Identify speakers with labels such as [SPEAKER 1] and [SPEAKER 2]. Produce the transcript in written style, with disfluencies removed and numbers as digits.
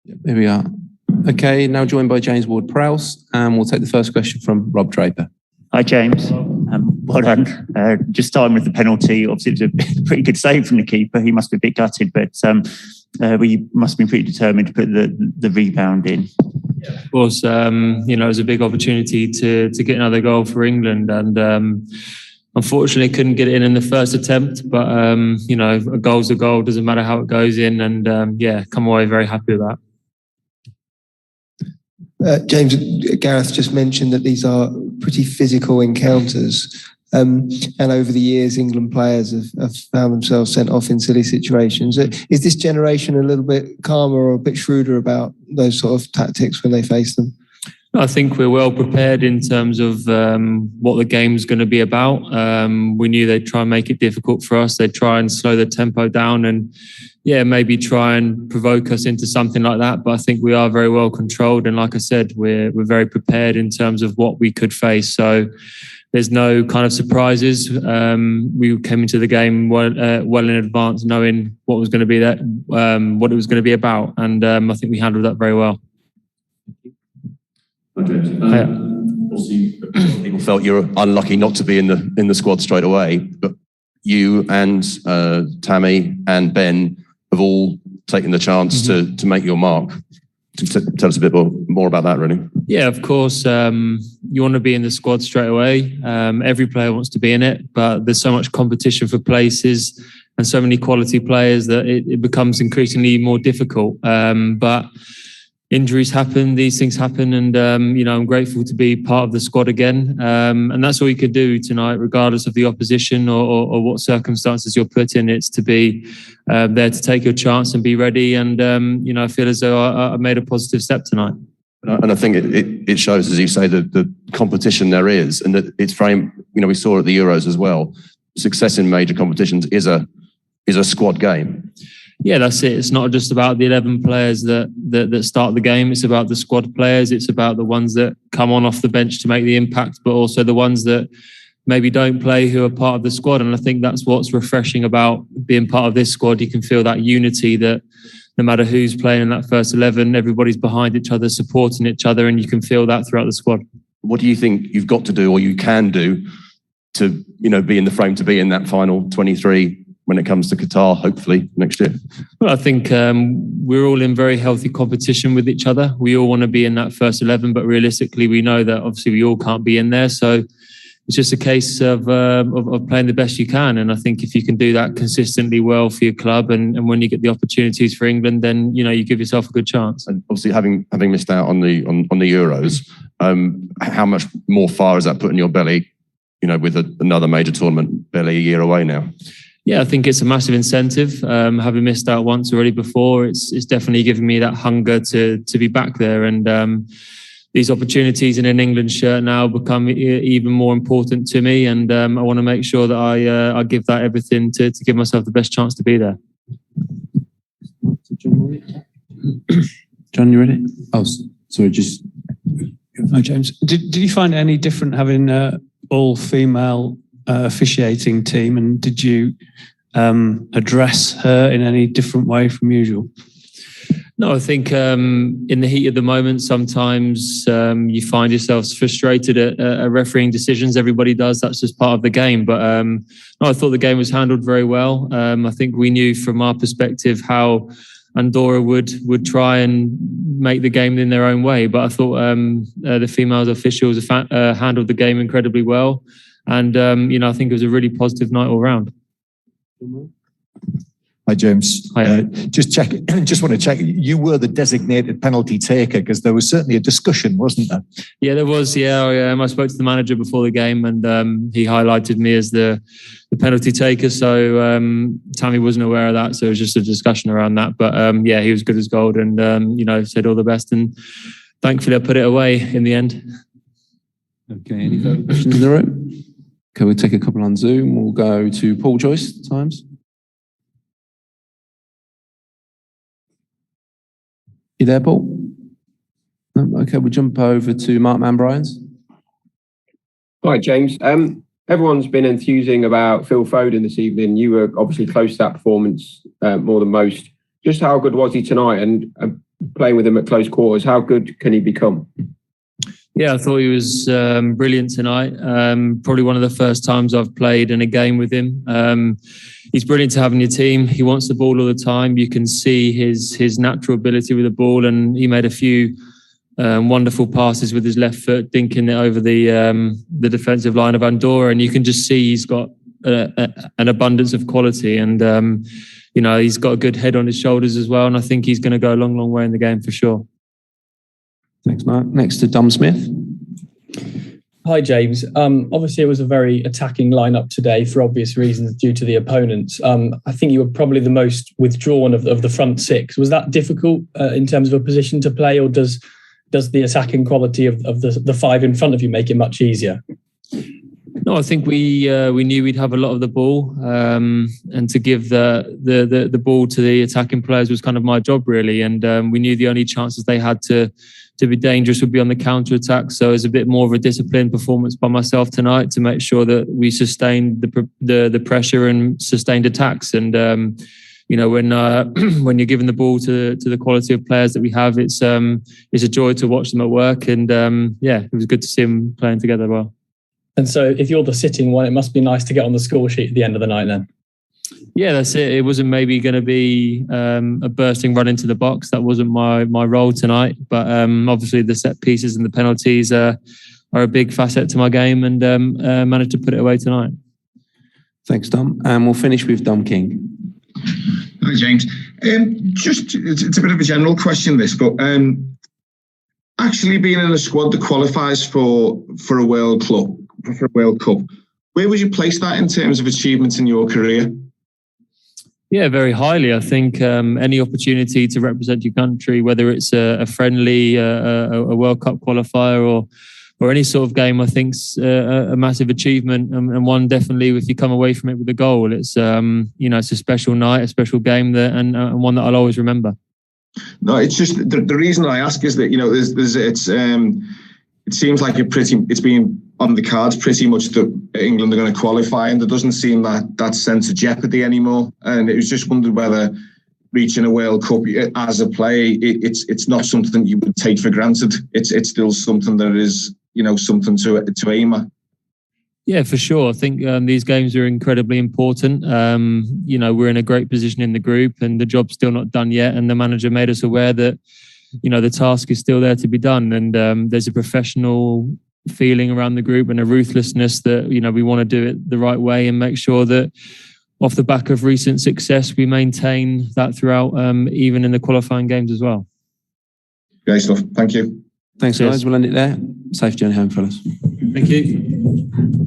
[SPEAKER 1] There we are. Okay, now joined by James Ward Prowse, and we'll take the first question from Rob Draper.
[SPEAKER 2] Hi, James. Well done. Just starting with the penalty, obviously it was a pretty good save from the keeper. He must be a bit gutted, but you must have been pretty determined to put the rebound in.
[SPEAKER 3] Of course, it was a big opportunity to get another goal for England, and unfortunately couldn't get it in the first attempt. But a goal's a goal, doesn't matter how it goes in, and come away very happy with that.
[SPEAKER 4] James, Gareth just mentioned that these are pretty physical encounters. And over the years, England players have found themselves sent off in silly situations. Is this generation a little bit calmer or a bit shrewder about those sort of tactics when they face them?
[SPEAKER 3] I think we're well prepared in terms of what the game's going to be about. We knew they'd try and make it difficult for us. They'd try and slow the tempo down and, maybe try and provoke us into something like that. But I think we are very well controlled. And like I said, we're very prepared in terms of what we could face. So there's no kind of surprises. We came into the game well in advance, knowing what was going to be what it was going to be about. And I think we handled that very well.
[SPEAKER 5] Obviously, people felt you were unlucky not to be in the squad straight away, but you and Tammy and Ben have all taken the chance to make your mark. Tell us a bit more about that, really.
[SPEAKER 3] Yeah, of course. You want to be in the squad straight away. Every player wants to be in it, but there's so much competition for places and so many quality players that it becomes increasingly more difficult. But injuries happen, these things happen, and I'm grateful to be part of the squad again. And that's all you could do tonight, regardless of the opposition or what circumstances you're put in. It's to be there to take your chance and be ready. And I feel as though I made a positive step tonight.
[SPEAKER 5] And I think it shows, as you say, the competition there is, and that it's very. We saw at the Euros as well. Success in major competitions is a squad game.
[SPEAKER 3] Yeah, that's it. It's not just about the 11 players that start the game. It's about the squad players. It's about the ones that come on off the bench to make the impact, but also the ones that maybe don't play who are part of the squad. And I think that's what's refreshing about being part of this squad. You can feel that unity that no matter who's playing in that first 11, everybody's behind each other, supporting each other, and you can feel that throughout the squad.
[SPEAKER 5] What do you think you've got to do or you can do to be in the frame to be in that final 23 when it comes to Qatar, hopefully next year?
[SPEAKER 3] Well, I think we're all in very healthy competition with each other. We all want to be in that first 11, but realistically, we know that obviously we all can't be in there. So it's just a case of playing the best you can. And I think if you can do that consistently well for your club, and when you get the opportunities for England, then you give yourself a good chance. And
[SPEAKER 5] obviously, having missed out on the Euros, how much more fire has that put in your belly? With another major tournament barely a year away now.
[SPEAKER 3] Yeah, I think it's a massive incentive. Having missed out once already before, it's definitely given me that hunger to be back there. And these opportunities in an England shirt now become even more important to me. And I want to make sure that I give that everything to give myself the best chance to be there.
[SPEAKER 1] John, you ready?
[SPEAKER 6] Oh, sorry, just... Hi, James. Did you find it any different having all-female officiating team, and did you address her in any different way from usual?
[SPEAKER 3] No, I think in the heat of the moment, sometimes you find yourself frustrated at refereeing decisions. Everybody does. That's just part of the game. But no, I thought the game was handled very well. I think we knew from our perspective how Andorra would try and make the game in their own way. But I thought the female officials handled the game incredibly well. And, I think it was a really positive night all round.
[SPEAKER 7] Hi, James.
[SPEAKER 3] Hi.
[SPEAKER 7] Just want to check. You were the designated penalty taker because there was certainly a discussion, wasn't there?
[SPEAKER 3] Yeah, there was. Yeah, I spoke to the manager before the game, and he highlighted me as the penalty taker. So Tammy wasn't aware of that, so it was just a discussion around that. But he was good as gold, and said all the best. And thankfully, I put it away in the end.
[SPEAKER 1] Okay. Any further questions in the room? Okay, we'll take a couple on Zoom. We'll go to Paul Joyce, Times. You there, Paul? No? Okay, we'll jump over to Mark Mann-Bryans.
[SPEAKER 8] Hi, James. Everyone's been enthusing about Phil Foden this evening. You were obviously close to that performance more than most. Just how good was he tonight? And playing with him at close quarters. How good can he become?
[SPEAKER 3] Yeah, I thought he was brilliant tonight. Probably one of the first times I've played in a game with him. He's brilliant to have in your team. He wants the ball all the time. You can see his natural ability with the ball, and he made a few wonderful passes with his left foot, dinking it over the defensive line of Andorra. And you can just see he's got an abundance of quality, and he's got a good head on his shoulders as well. And I think he's going to go a long, long way in the game for sure.
[SPEAKER 1] Thanks, Mark. Next to Dom Smith.
[SPEAKER 9] Hi, James. Obviously, it was a very attacking lineup today for obvious reasons due to the opponents. I think you were probably the most withdrawn of the front six. Was that difficult in terms of a position to play, or does the attacking quality of the five in front of you make it much easier?
[SPEAKER 3] No, I think we knew we'd have a lot of the ball, and to give the ball to the attacking players was kind of my job, really. And we knew the only chances they had to be dangerous would be on the counter attack. So it's a bit more of a disciplined performance by myself tonight to make sure that we sustained the pressure and sustained attacks. And when you're giving the ball to the quality of players that we have, it's a joy to watch them at work. And it was good to see them playing together well.
[SPEAKER 9] And so if you're the sitting one, it must be nice to get on the score sheet at the end of the night then.
[SPEAKER 3] Yeah, that's it. It wasn't maybe going to be a bursting run into the box. That wasn't my role tonight. But obviously the set pieces and the penalties are a big facet to my game, and managed to put it away tonight.
[SPEAKER 1] Thanks, Dom. And we'll finish with Dom King.
[SPEAKER 10] Hi, James. It's a bit of a general question, this, but actually being in a squad that qualifies for a World Cup, where would you place that in terms of achievements in your career?
[SPEAKER 3] Yeah, very highly. I think any opportunity to represent your country, whether it's a friendly, a World Cup qualifier, or any sort of game, I think's a massive achievement, and one definitely if you come away from it with a goal, it's it's a special night, a special game and one that I'll always remember.
[SPEAKER 10] No, it's just the reason I ask is that it seems like it's been on the cards pretty much that England are going to qualify, and there doesn't seem that sense of jeopardy anymore. And it was just wondered whether reaching a World Cup as a player, it's not something you would take for granted. It's still something that is something to aim at.
[SPEAKER 3] Yeah, for sure. I think these games are incredibly important. We're in a great position in the group, and the job's still not done yet. And the manager made us aware that the task is still there to be done. And there's a professional feeling around the group and a ruthlessness that we want to do it the right way and make sure that off the back of recent success we maintain that throughout, even in the qualifying games as well.
[SPEAKER 10] Great stuff. Thank you.
[SPEAKER 1] Thanks, guys. We'll end it there. Safe journey home, fellas.
[SPEAKER 3] Thank you.